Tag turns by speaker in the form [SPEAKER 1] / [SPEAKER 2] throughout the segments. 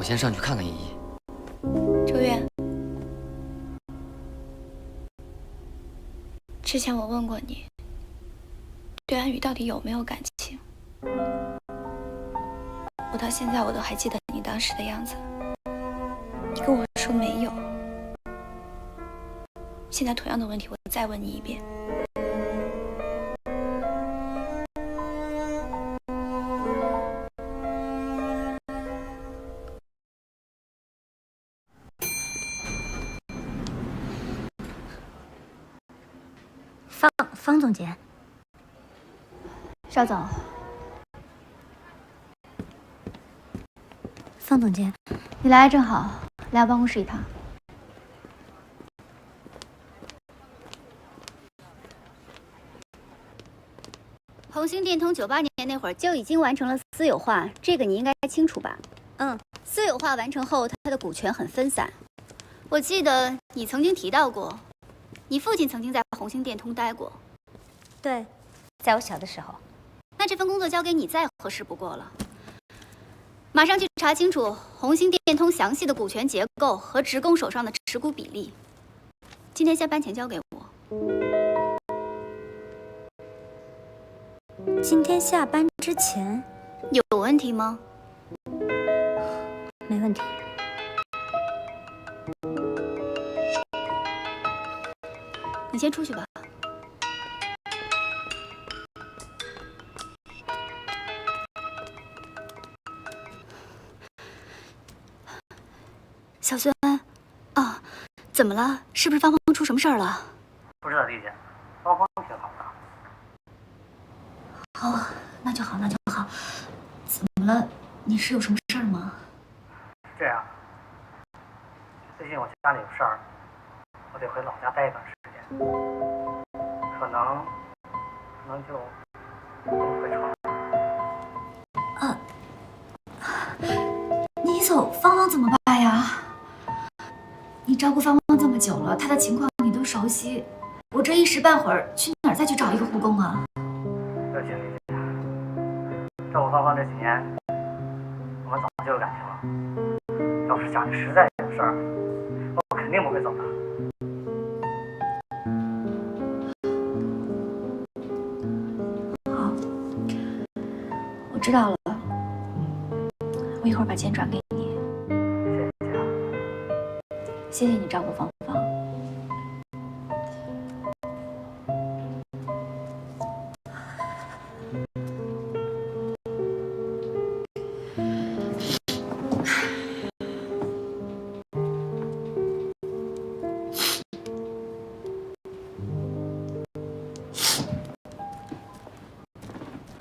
[SPEAKER 1] 我先上去看看依依。
[SPEAKER 2] 周月，之前我问过你，对安宇到底有没有感情？我到现在我都还记得你当时的样子，你跟我说没有。现在同样的问题，我再问你一遍。
[SPEAKER 3] 方总监，
[SPEAKER 2] 邵总，
[SPEAKER 3] 方总监，
[SPEAKER 2] 你来正好，来我办公室一趟。
[SPEAKER 4] 红星电通98年那会儿就已经完成了私有化，这个你应该清楚吧？私有化完成后，它的股权很分散。我记得你曾经提到过，你父亲曾经在红星电通待过。
[SPEAKER 3] 对，在我小的时候。
[SPEAKER 4] 那这份工作交给你再合适不过了。马上去查清楚红星电通详细的股权结构和职工手上的持股比例。今天下班前交给我。
[SPEAKER 3] 今天下班之前
[SPEAKER 4] 有问题吗？
[SPEAKER 3] 没问题。
[SPEAKER 4] 你先出去吧。小孙，啊，怎么了？是不是芳芳出什么事儿了？
[SPEAKER 5] 不是的，丽姐，芳芳挺好的。
[SPEAKER 3] 哦，那就好，那就好。怎么了？你是有什么事儿吗？
[SPEAKER 5] 这样，最近我家里有事儿，我得回老家待一段时间，可能就不回城了。
[SPEAKER 3] 你走，芳芳怎么办呀？你照顾芳芳这么久了，她的情况你都熟悉，我这一时半会儿去哪儿再去找一个护工啊？
[SPEAKER 5] 不行，丽姐，照顾芳芳这几年，我们早就有感情了。要是家里实在有事儿，我肯定不会走的。
[SPEAKER 3] 好，我知道了，我一会儿把钱转给你。
[SPEAKER 5] 谢谢啊。
[SPEAKER 3] 谢谢你照顾芳芳。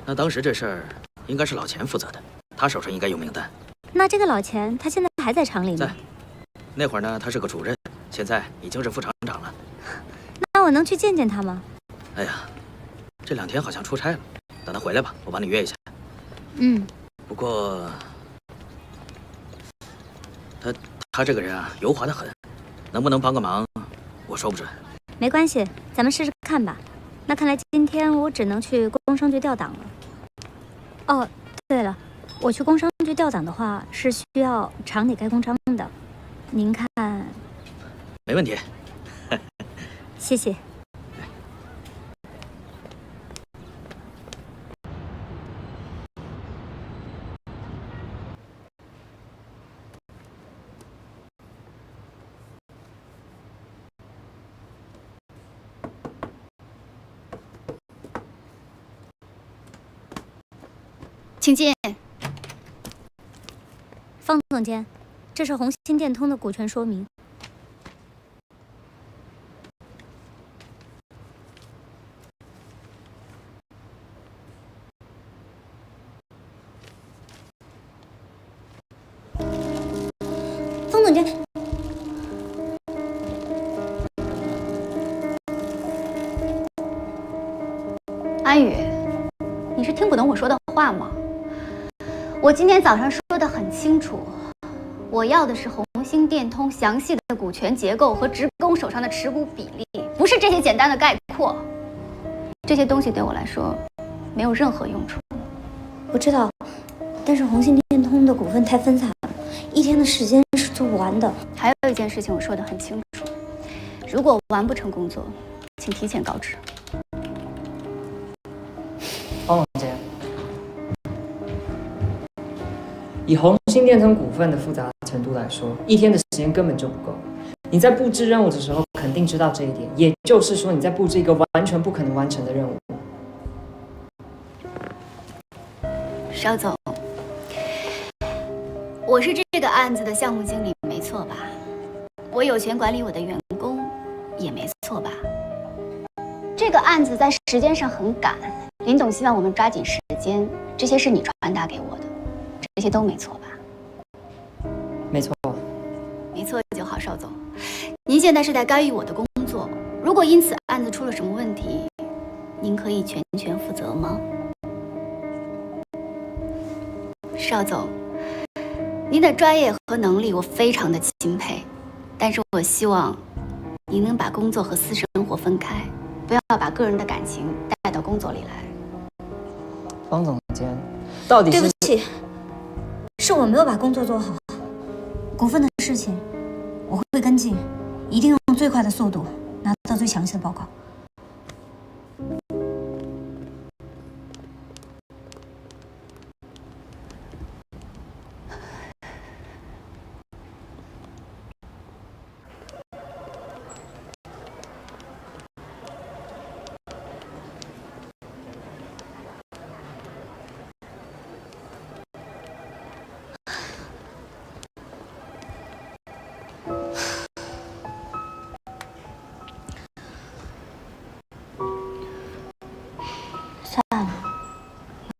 [SPEAKER 1] 那当时这事儿应该是老钱负责的，他手上应该有名单。
[SPEAKER 3] 那这个老钱他现在还在厂里吗？
[SPEAKER 1] 在。那会儿呢，他是个主任，现在已经是副厂长了。
[SPEAKER 3] 那我能去见见他吗？
[SPEAKER 1] 哎呀，这2天好像出差了，等他回来吧，我帮你约一下。
[SPEAKER 3] 嗯。
[SPEAKER 1] 不过，他这个人啊，油滑得很，能不能帮个忙，我说不准。
[SPEAKER 3] 没关系，咱们试试看吧。那看来今天我只能去工商局调档了。哦，对了，我去工商局调档的话，是需要厂里盖公章的。您看？
[SPEAKER 1] 没问题。
[SPEAKER 3] 谢谢。
[SPEAKER 4] 请进。
[SPEAKER 3] 方总监，这是红星电通的股权说明。方总监，
[SPEAKER 4] 安宇，你是听不懂我说的话吗？我今天早上说得很清楚，我要的是红星电通详细的股权结构和职工手上的持股比例，不是这些简单的概括。这些东西对我来说没有任何用处。
[SPEAKER 3] 我知道，但是红星电通的股份太分散了， 1天的时间是做不完的。
[SPEAKER 4] 还有一件事情我说得很清楚，如果完不成工作，请提前告知。
[SPEAKER 6] 方总监，以红星电通股份的复杂程度来说，1天的时间根本就不够。你在布置任务的时候，肯定知道这一点，也就是说，你在布置一个完全不可能完成的任务。
[SPEAKER 4] 邵总，我是这个案子的项目经理，没错吧？我有权管理我的员工，也没错吧？这个案子在时间上很赶，林总希望我们抓紧时间，这些是你传达给我的，这些都没错吧？
[SPEAKER 6] 没错，
[SPEAKER 4] 没错就好，邵总。您现在是在干预我的工作，如果因此案子出了什么问题，您可以全权负责吗？邵总，您的专业和能力我非常的钦佩，但是我希望您能把工作和私生活分开，不要把个人的感情带到工作里来。
[SPEAKER 6] 方总监，到底是……
[SPEAKER 3] 对不起，是我没有把工作做好。股份的事情我会跟进，一定用最快的速度拿到最详细的报告。算了，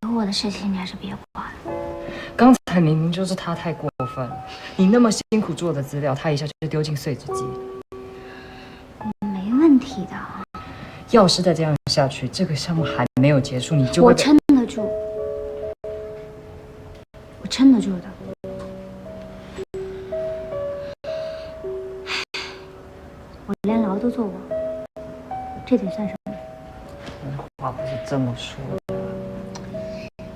[SPEAKER 3] 以后我的事情你还是别管了。
[SPEAKER 6] 刚才明明就是他太过分了，你那么辛苦做的资料，他一下就丢进碎纸机。
[SPEAKER 3] 没问题的，
[SPEAKER 6] 要是再这样下去，这个项目还没有结束，你就会……
[SPEAKER 3] 我撑得住，我撑得住的。我连牢都坐过，这点算什么？
[SPEAKER 6] 话不是这么说的。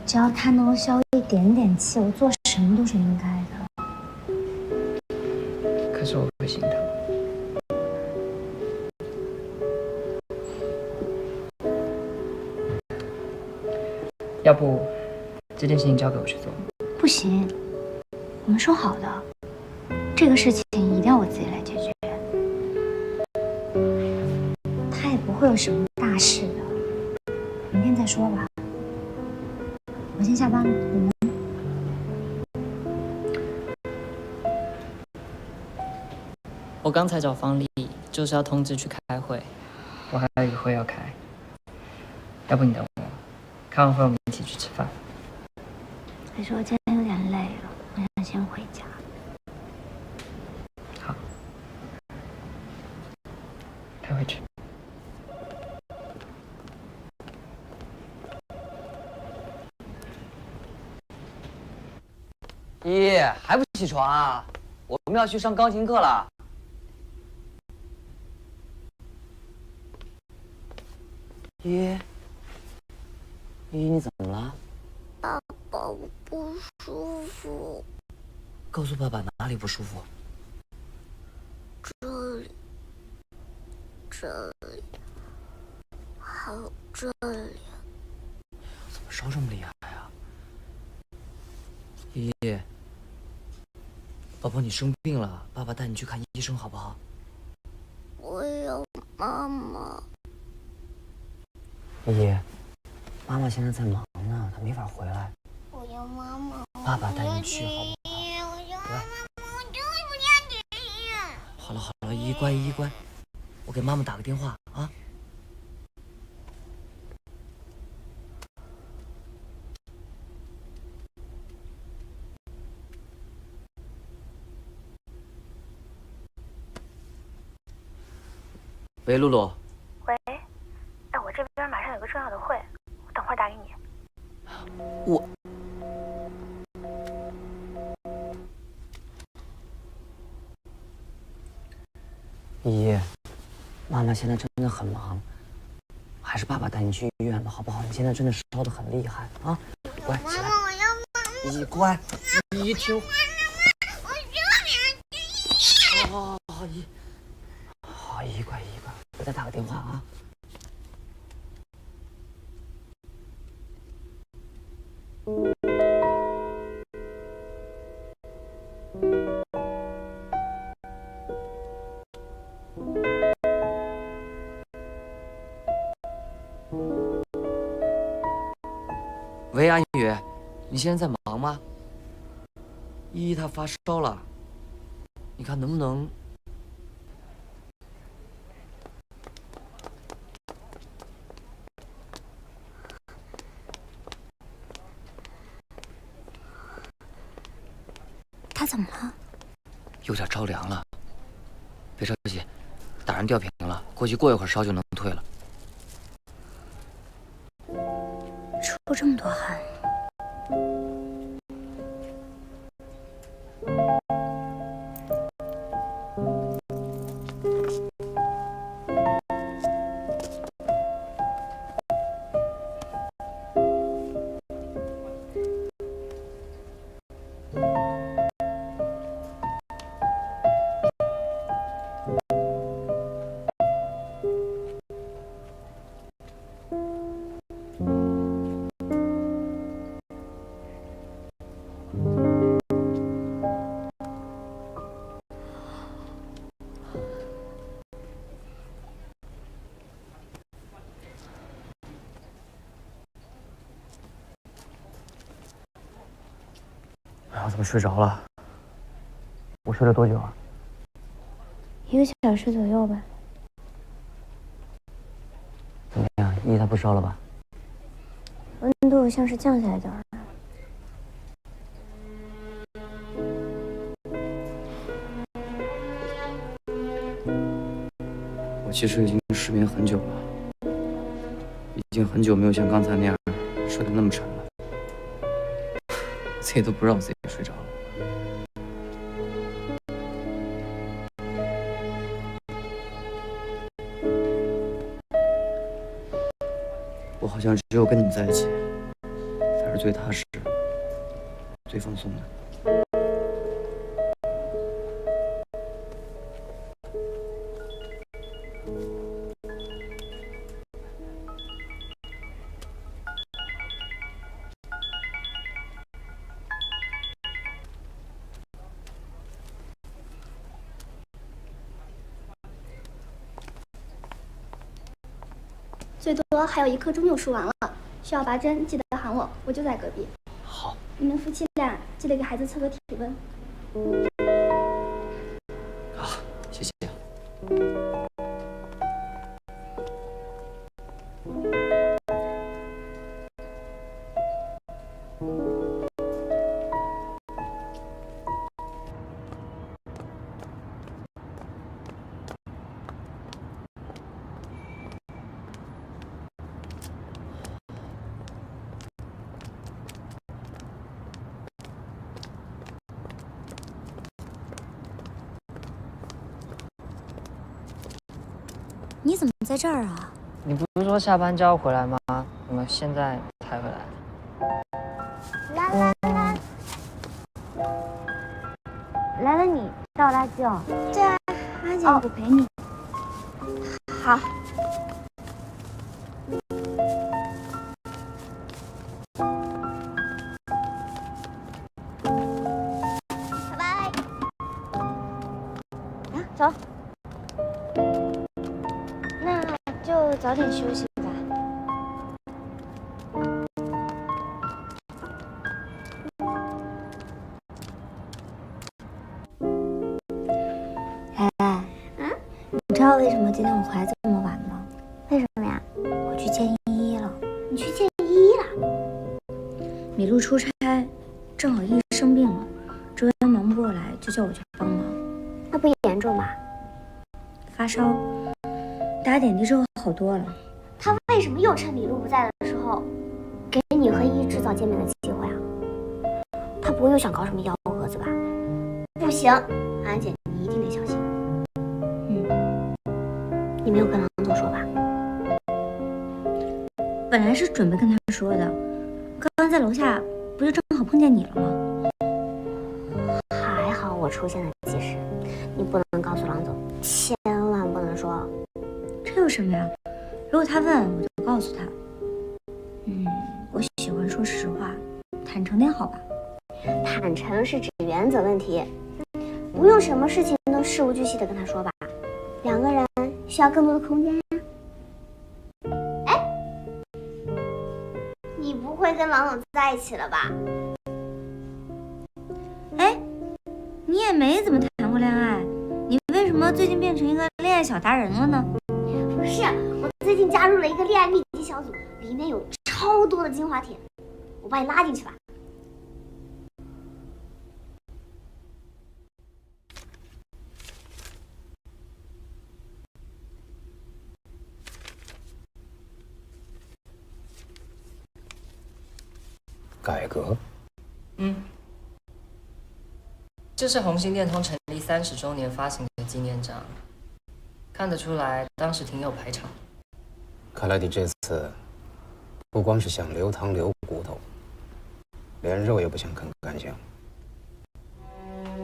[SPEAKER 3] 只要他能够消一点点气，我做什么都是应该的。
[SPEAKER 6] 可是我会心疼。要不这件事情交给我去做？
[SPEAKER 3] 不行，我们说好的，这个事情一定要我自己来解决。他也不会有什么大事的，明天再说吧。我先下班了，你们。
[SPEAKER 6] 我刚才找方丽，就是要通知去开会，我还有一个会要开。要不你等我，开完会我们一起去吃饭。
[SPEAKER 3] 可是我今天有点累了，我想先回家。
[SPEAKER 6] 好，开回去。
[SPEAKER 7] 依依还不起床啊？我们要去上钢琴课了。依依，你怎么了？
[SPEAKER 2] 爸爸，我不舒服。
[SPEAKER 7] 告诉爸爸哪里不舒服？
[SPEAKER 2] 这里，还有这里。
[SPEAKER 7] 怎么烧这么厉害啊？依依，宝宝你生病了，爸爸带你去看医生好不好？
[SPEAKER 2] 我要妈妈。
[SPEAKER 7] 依依，妈妈现在在忙呢，她没法回来。
[SPEAKER 2] 我要妈妈。
[SPEAKER 7] 爸爸带你去好不好？
[SPEAKER 2] 我要妈妈，我就是不想去医院。
[SPEAKER 7] 好了好了，依依乖，依依乖，我给妈妈打个电话啊。喂，露露。
[SPEAKER 2] 喂，哎，我这边马上有个重要的会，我等会儿打给你。
[SPEAKER 7] 依依，妈妈现在真的很忙，还是爸爸带你去医院吧，好不好？你现在真的烧得很厉害啊！乖，起来。
[SPEAKER 2] 妈妈，我要妈妈。
[SPEAKER 7] 依依乖，依依听。
[SPEAKER 2] 我
[SPEAKER 7] 好，姨，好姨，乖姨，乖，我再打个电话啊。喂，安宇，你现在在忙吗？依依她发烧了，你看能不能？
[SPEAKER 3] 他怎么了？
[SPEAKER 7] 有点着凉了，别着急，打上吊瓶了，估计过一会儿烧就能退了。
[SPEAKER 3] 出这么多汗。
[SPEAKER 7] 哎呀，怎么睡着了？我睡了多久啊
[SPEAKER 3] 1个小时左右吧。
[SPEAKER 7] 怎么样？依依她不烧了吧？
[SPEAKER 3] 温度像是降下来点儿。
[SPEAKER 7] 我其实已经失眠很久了，已经很久没有像刚才那样睡得那么沉了，自己都不知道自己睡着了。我好像只有跟你在一起，才是最踏实、最放松的。
[SPEAKER 8] 最多还有1课钟就输完了，需要拔针记得喊我，我就在隔壁。
[SPEAKER 7] 好。
[SPEAKER 8] 你们夫妻俩记得给孩子测个体温。
[SPEAKER 7] 好，谢谢。
[SPEAKER 3] 你怎么在这儿啊？
[SPEAKER 6] 你不是说下班就要回来吗？怎么现在才回来？
[SPEAKER 3] 来了你倒垃圾哦？
[SPEAKER 8] 对啊，
[SPEAKER 3] 阿姐不陪你。
[SPEAKER 8] 好。拜拜。
[SPEAKER 3] 啊，走。那就早点休息吧。哎，你知道为什么今天我回来这么晚吗？
[SPEAKER 8] 为什么呀？
[SPEAKER 3] 我去见依依了。
[SPEAKER 8] 你去见依依了？
[SPEAKER 3] 米露出差，正好依依生病了，周元忙不过来，就叫我去帮忙。
[SPEAKER 8] 那不严重吧？
[SPEAKER 3] 发烧，打点滴之后好多了。
[SPEAKER 8] 他为什么又趁米露不在的时候，给你和依依制造见面的机会啊？他不会又想搞什么幺蛾子吧？不行，安姐，你一定得小心。你没有跟郎总说吧？
[SPEAKER 3] 本来是准备跟他说的，刚刚在楼下不就正好碰见你了吗？
[SPEAKER 8] 还好我出现的及时，你不能告诉郎总，千万不能说。
[SPEAKER 3] 这有什么呀？如果他问，我就告诉他。我喜欢说实话，坦诚点好吧？
[SPEAKER 8] 坦诚是指原则问题，不用什么事情都事无巨细的跟他说吧。两个人需要更多的空间呀。哎，你不会跟王总在一起了吧？
[SPEAKER 3] 哎，你也没怎么谈过恋爱，你为什么最近变成一个恋爱小达人了呢？
[SPEAKER 8] 不是，我最近加入了一个恋爱秘籍小组，里面有超多的精华帖，我把你拉进去吧。
[SPEAKER 9] 改革？
[SPEAKER 6] 这是红星电通成立30周年发行的纪念章，看得出来当时挺有排场。
[SPEAKER 9] 看来你这次不光是想留汤留骨头，连肉也不想啃干净。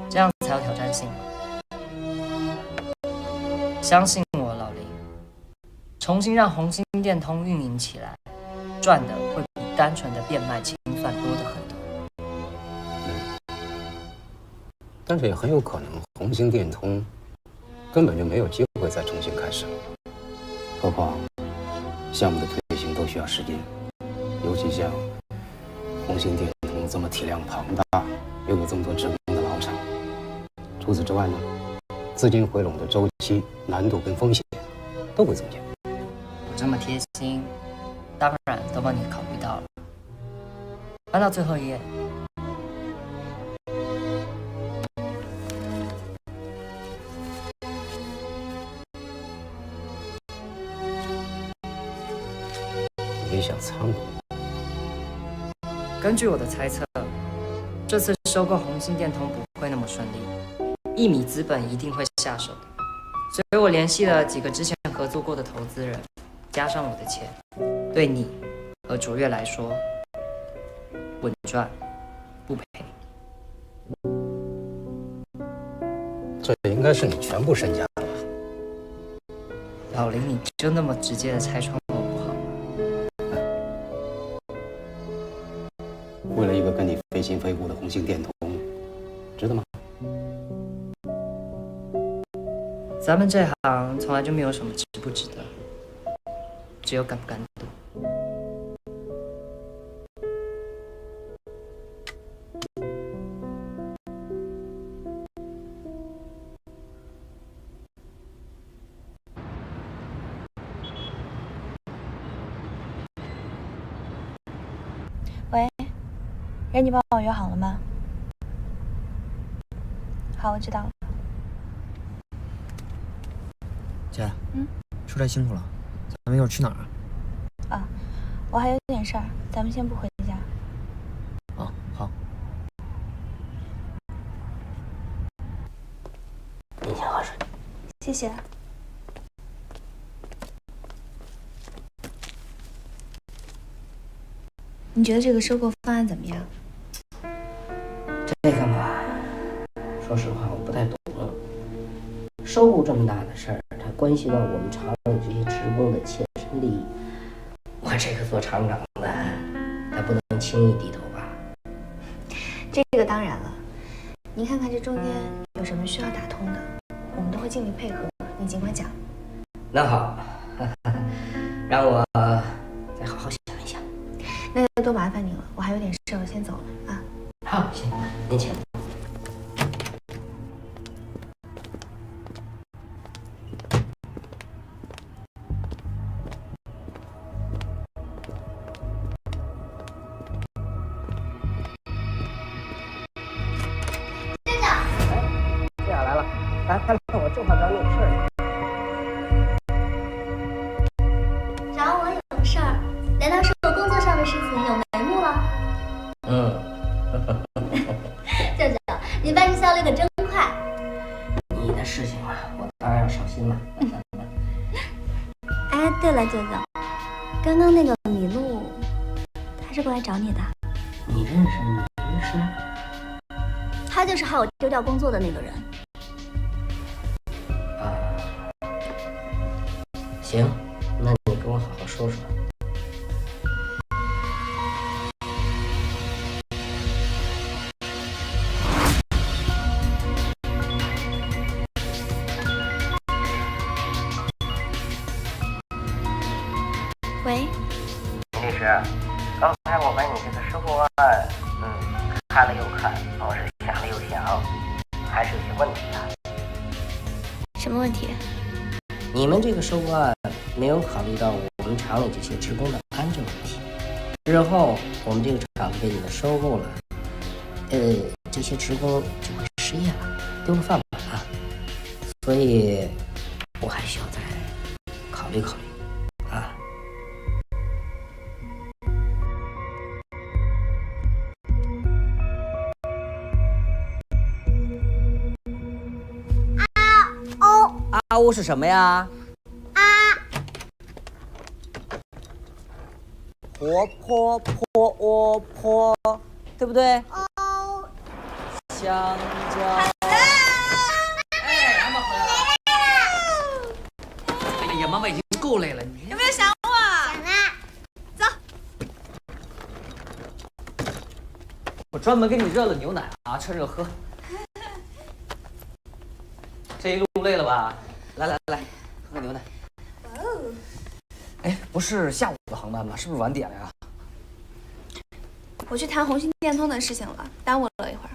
[SPEAKER 6] 这样才有挑战性。相信我，老林，重新让红星电通运营起来，赚的会比单纯的变卖清算多得很多。
[SPEAKER 9] 但是也很有可能红星电通根本就没有机会再重新开始了。何况项目的推行都需要时间，尤其像红星电通这么体量庞大，又有这么多职工的老厂。除此之外呢，资金回笼的周期、难度跟风险都会增加。
[SPEAKER 6] 我这么贴心，当然都帮你考虑到了。翻到最后一页。
[SPEAKER 9] 理想仓库。
[SPEAKER 6] 根据我的猜测，这次收购红星电通不会那么顺利，1米资本一定会下手的。所以我联系了几个之前合作过的投资人，加上我的钱，对你和卓越来说，稳赚不赔。
[SPEAKER 9] 这应该是你全部身家了吧？
[SPEAKER 6] 老林，你就那么直接的拆穿我不好吗？
[SPEAKER 9] 为了一个跟你非亲非故的红星电通，值得吗？
[SPEAKER 6] 咱们这行从来就没有什么值不值得，只有敢不敢赌。
[SPEAKER 2] 喂，人你帮我约好了吗？好，我知道了。
[SPEAKER 7] 姐，出差辛苦了，咱们一会儿去哪儿啊？
[SPEAKER 2] 啊，我还有点事儿，咱们先不回家。
[SPEAKER 7] 哦，好。
[SPEAKER 9] 你先喝水。
[SPEAKER 2] 谢谢。你觉得这个收购方案怎么样？
[SPEAKER 10] 这个嘛，说实话我不太懂。收购这么大的事儿，它关系到我们厂里这些职工的切身利益。我这个做厂长的，他不能轻易低头吧？
[SPEAKER 2] 这个当然了。您看看这中间有什么需要打通的，我们都会尽力配合。你尽管讲。
[SPEAKER 10] 那好，让我再好好想一想。
[SPEAKER 2] 那就多麻烦你了，我还有点事，我先走了啊。
[SPEAKER 10] 好，行，您请。来，我正好找你有事儿。
[SPEAKER 8] 找我有事儿？难道是我工作上的事情有眉目了？舅舅，你办事效率可真快。
[SPEAKER 10] 你的事情啊，我当然要上心了。
[SPEAKER 3] 哎，对了，舅舅，刚刚那个米露，他是过来找你的。
[SPEAKER 10] 你认识米律师？
[SPEAKER 8] 他就是害我丢掉工作的那个人。
[SPEAKER 10] 行，那你跟我好好说说。
[SPEAKER 2] 喂，
[SPEAKER 10] 林律师，刚才我把你这个收购案，看了又看，我是想了又想，还是有些问题啊。
[SPEAKER 2] 什么问题？
[SPEAKER 10] 你们这个收购案没有考虑到我们厂里这些职工的安全问题。日后我们这个厂被你们收购了，这些职工就会失业了，丢了饭碗了。所以，我还需要再考虑考虑啊。
[SPEAKER 7] 啊呜是什么呀？活泼泼窝泼，对不对？
[SPEAKER 8] 哦。
[SPEAKER 7] 香蕉。哎，妈妈回来了。哎呀，妈妈已经够累了，你
[SPEAKER 11] 有没有想我？
[SPEAKER 8] 想啦。
[SPEAKER 11] 走。
[SPEAKER 7] 我专门给你热了牛奶啊，趁热喝。这一路累了吧？来，喝个牛奶。
[SPEAKER 11] 哦。
[SPEAKER 7] 哎，不是下午的航班吗？是不是晚点了呀？
[SPEAKER 2] 我去谈红星电通的事情了，耽误了一会儿。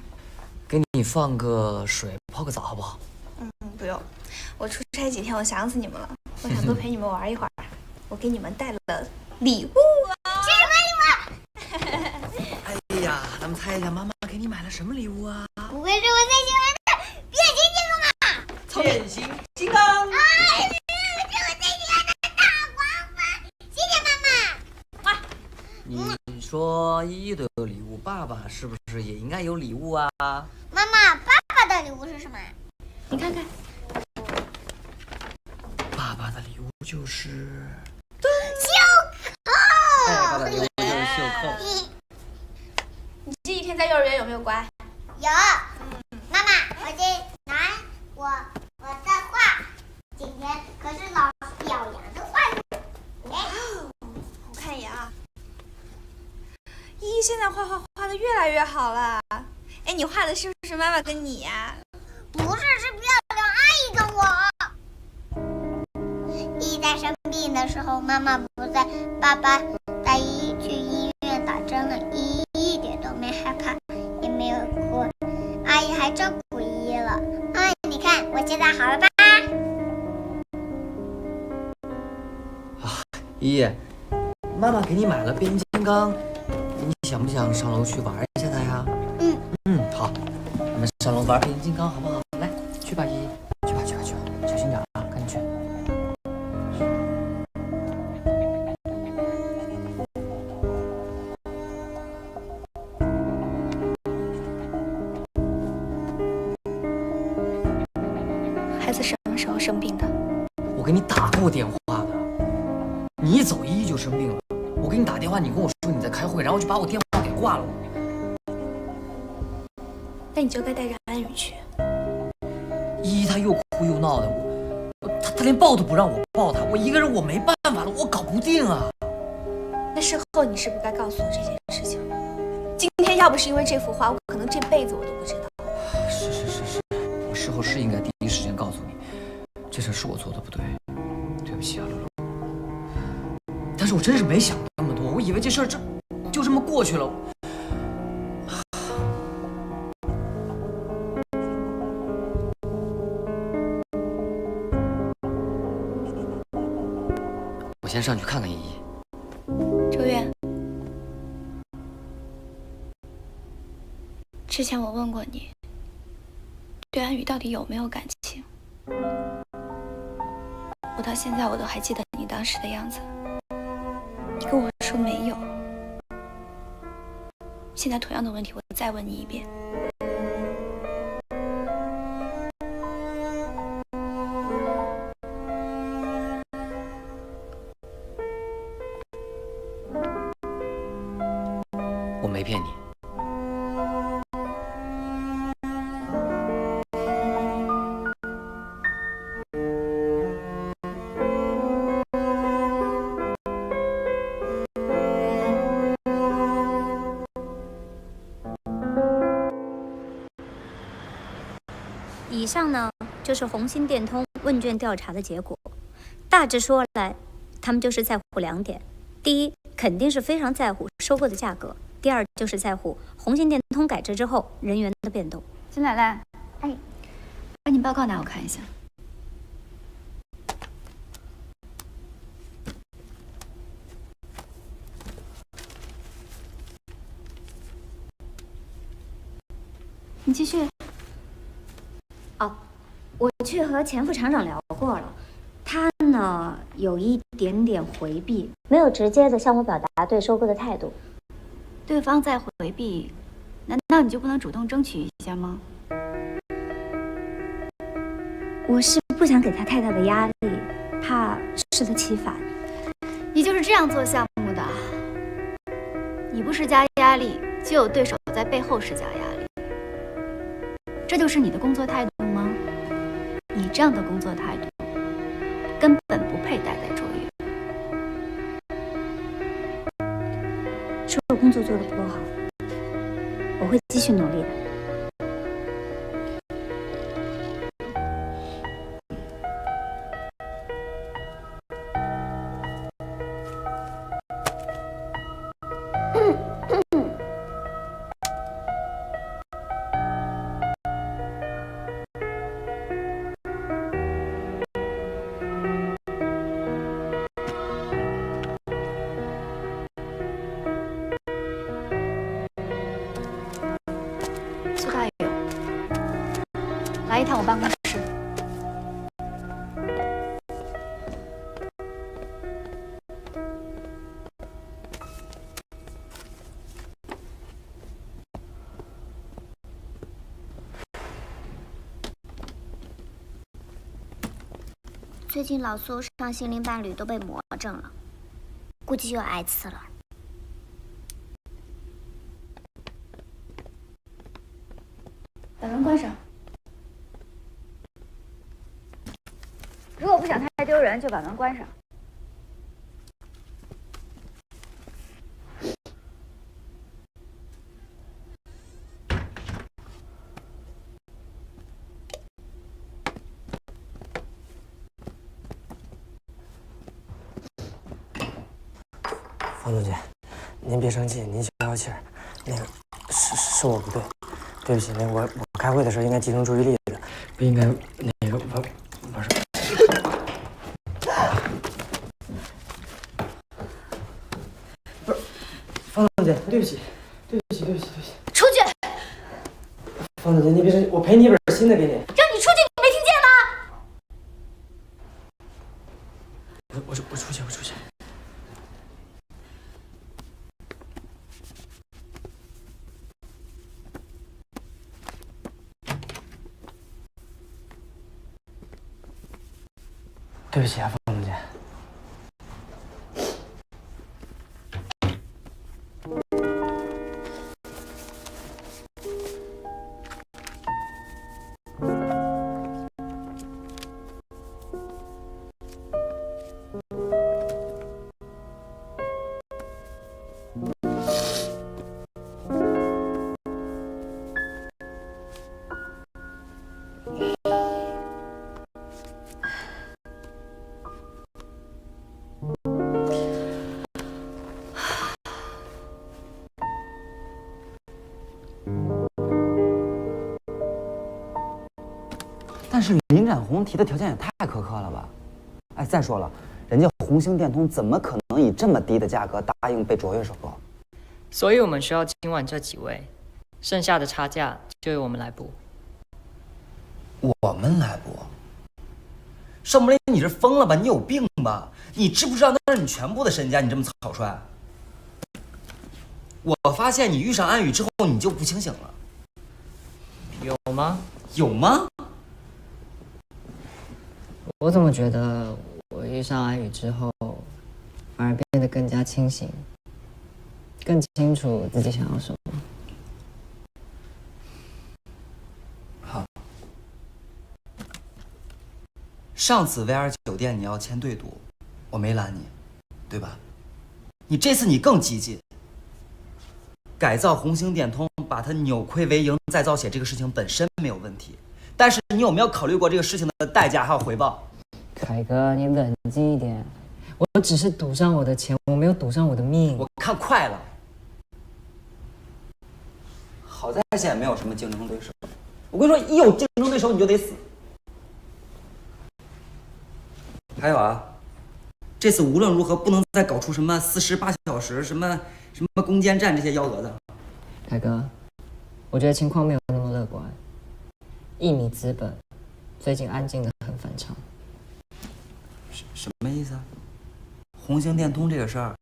[SPEAKER 7] 给你放个水，泡个澡好不好？
[SPEAKER 2] 不用，我出差几天，我想死你们了。我想多陪你们玩一会儿。我给你们带了礼物啊！
[SPEAKER 8] 是什么礼物？
[SPEAKER 7] 哎呀，咱们猜一下，妈妈给你买了什么礼物啊？
[SPEAKER 8] 不会是我最喜欢的变形金刚吧？
[SPEAKER 7] 变形金刚。
[SPEAKER 8] 哎，是我最喜欢的大黄蜂。谢谢妈妈。
[SPEAKER 7] 你说依依都有礼物，爸爸是不是也应该有礼物啊？
[SPEAKER 8] 妈妈，爸爸的礼物是什么？
[SPEAKER 2] 你看看，
[SPEAKER 7] 爸爸的礼物就是
[SPEAKER 8] 袖扣。
[SPEAKER 7] 哎，爸爸的礼物就是袖扣。
[SPEAKER 2] 你这一天在幼儿园有没有乖？
[SPEAKER 8] 有。妈妈，我这拿我的画，今天可是老师表扬的画。
[SPEAKER 2] 我看一眼啊。依依现在画的越来越好了。哎，你画的是不是妈妈跟你呀？
[SPEAKER 8] 不是，是漂亮阿姨跟我。依依在生病的时候，妈妈不在，爸爸带依依去医院打针了，依依一点都没害怕，也没有哭。阿姨还照顾依依了。哎，你看我现在好了吧？
[SPEAKER 7] 依依，妈妈给你买了变形金刚，你想不想上楼去玩一下它呀？好，我们上楼玩变形金刚好不好？来，去吧，依依，去吧，小心点啊，赶紧去。
[SPEAKER 2] 孩子什么时候生病的？
[SPEAKER 7] 我给你打过电话的，你一走依依就生病了。我给你打电话，你跟我说你在开会，然后就把我电话给挂了。
[SPEAKER 2] 那你就该带着安宇去。
[SPEAKER 7] 依依她又哭又闹的，她连抱都不让我抱她，我一个人我没办法了，我搞不定啊。
[SPEAKER 2] 那事后你是不是该告诉我这件事情？今天要不是因为这幅画，我可能这辈子我都不知道。
[SPEAKER 7] 是，我事后是应该第一时间告诉你，这事是我做的不对，对不起啊，露露。但是我真是没想那么多，我以为这事儿就这么过去了。我先上去看看依依。
[SPEAKER 2] 周月，之前我问过你，对安宇到底有没有感情？我到现在我都还记得你当时的样子，你跟我说没有。现在同样的问题，我再问你一遍。
[SPEAKER 7] 我没骗你。
[SPEAKER 3] 以上呢就是红星电通问卷调查的结果，大致说来，他们就是在乎2点：第一，肯定是非常在乎收购的价格；第二，就是在乎红星电通改制之后人员的变动。
[SPEAKER 4] 金奶奶，哎，把你报告拿我看一下。你继续。
[SPEAKER 3] 哦，我去和前副厂长聊过了，他呢有一点点回避，没有直接的向我表达对收购的态度。
[SPEAKER 4] 对方在回避，难道你就不能主动争取一下吗？
[SPEAKER 3] 我是不想给他太大的压力，怕适得其反。
[SPEAKER 4] 你就是这样做项目的？你不施加压力，就有对手在背后施加压力。这就是你的工作态度吗？你这样的工作态度，根本不配待在卓越。
[SPEAKER 3] 是我工作做得不够好，我会继续努力的。
[SPEAKER 4] 苏大勇，来一趟我办公室。
[SPEAKER 8] 最近老苏上心灵伴侣都被魔怔了，估计又挨刺了。
[SPEAKER 4] 把门关上。如果不想太丢人，就把门关上。
[SPEAKER 11] 方总监，您别生气，您消消气儿。那个是我不对，对不起，那我开会的时候应该集中注意力的，不应该那个我不是方总监，对不起，对不起，对不起，对不起。
[SPEAKER 4] 出去！
[SPEAKER 11] 方总监，您别生气，我赔你一本新的给你。
[SPEAKER 4] 让你出去，你没听见吗？
[SPEAKER 11] 我出去，我出去。对不起啊，方总监。
[SPEAKER 7] 但是林展宏提的条件也太苛刻了吧？哎，再说了，人家红星电通怎么可能以这么低的价格答应被卓越收购？
[SPEAKER 6] 所以我们需要今晚这几位，剩下的差价就由我们来补。
[SPEAKER 7] 我们来补？盛木林，你是疯了吧？你有病吧？你知不知道那是你全部的身家？你这么草率？我发现你遇上安宇之后，你就不清醒了。
[SPEAKER 6] 有吗？
[SPEAKER 7] 有吗？
[SPEAKER 6] 我怎么觉得我遇上安宇之后，反而变得更加清醒，更清楚自己想要什么。
[SPEAKER 7] 好，上次 VR 酒店你要签对赌，我没拦你，对吧？你这次你更激进，改造红星电通，把它扭亏为盈再造血，这个事情本身没有问题。
[SPEAKER 12] 但是你有没有考虑过这个事情的代价还有回报？
[SPEAKER 6] 凯哥，你冷静一点，我只是赌上我的钱，我没有赌上我的命。
[SPEAKER 12] 我看快了。好在现在没有什么竞争对手。我跟你说，一有竞争对手你就得死。还有啊，这次无论如何不能再搞出什么48小时、什么攻坚战这些幺蛾子。
[SPEAKER 6] 凯哥，我觉得情况没有那么乐观。一米资本最近安静的很反常。
[SPEAKER 12] 什么意思啊？红星电通这个事儿，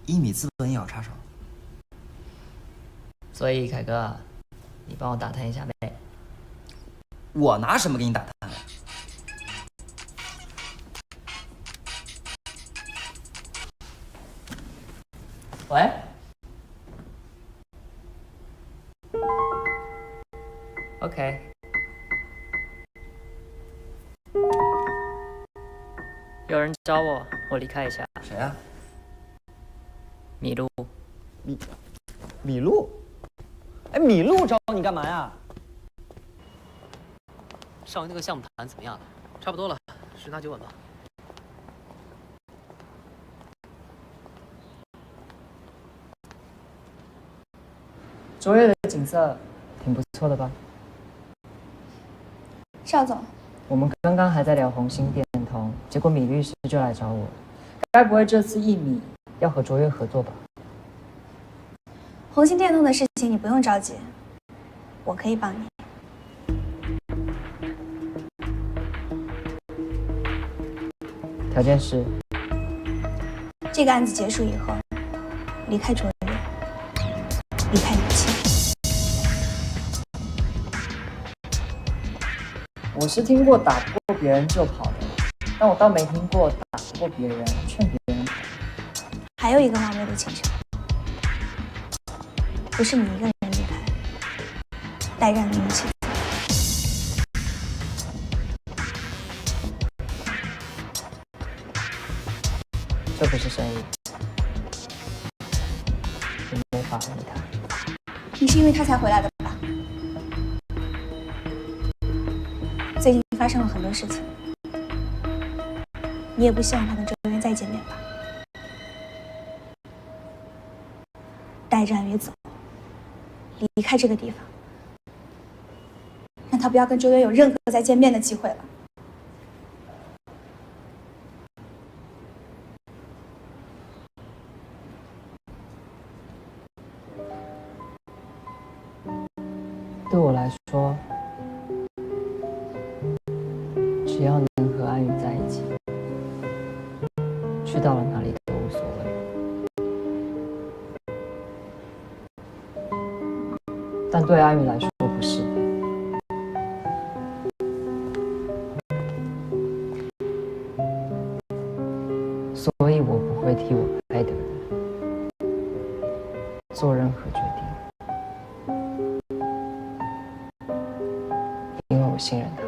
[SPEAKER 12] 一米资本也要插手。
[SPEAKER 6] 所以凯哥，你帮我打探一下呗。
[SPEAKER 12] 我拿什么给你打探？
[SPEAKER 6] 喂。OK。有人找我，我离开一下。
[SPEAKER 12] 谁啊？
[SPEAKER 6] 米露。
[SPEAKER 12] 米露？哎，米露找你干嘛呀？
[SPEAKER 1] 上回那个项目谈怎么样了？差不多了，10拿9稳吧。
[SPEAKER 6] 卓越的景色挺不错的吧？
[SPEAKER 2] 邵总，
[SPEAKER 6] 我们刚刚还在聊红星电通，结果米律师就来找我。该不会这次一米要和卓越合作吧？
[SPEAKER 2] 红星电通的事情你不用着急，我可以帮你。
[SPEAKER 6] 条件是，
[SPEAKER 2] 这个案子结束以后，离开卓越，离开你妻。
[SPEAKER 6] 我是听过打不过别人就跑的，但我倒没听过打不过别人劝别人跑。
[SPEAKER 2] 还有一个冒昧的请求，不是你一个人离开，带让你一起。
[SPEAKER 6] 这不是生意，你没法离开。
[SPEAKER 2] 你是因为他才回来的吧？最近发生了很多事情，你也不希望他跟周渊再见面吧？带着安宇走，离开这个地方，让他不要跟周渊有任何再见面的机会了。
[SPEAKER 6] 对我来说，只要能和安宇在一起，去到了哪里都无所谓。但对安宇来说不是。所以我不会替我爱的人做任何决定。因为我信任他。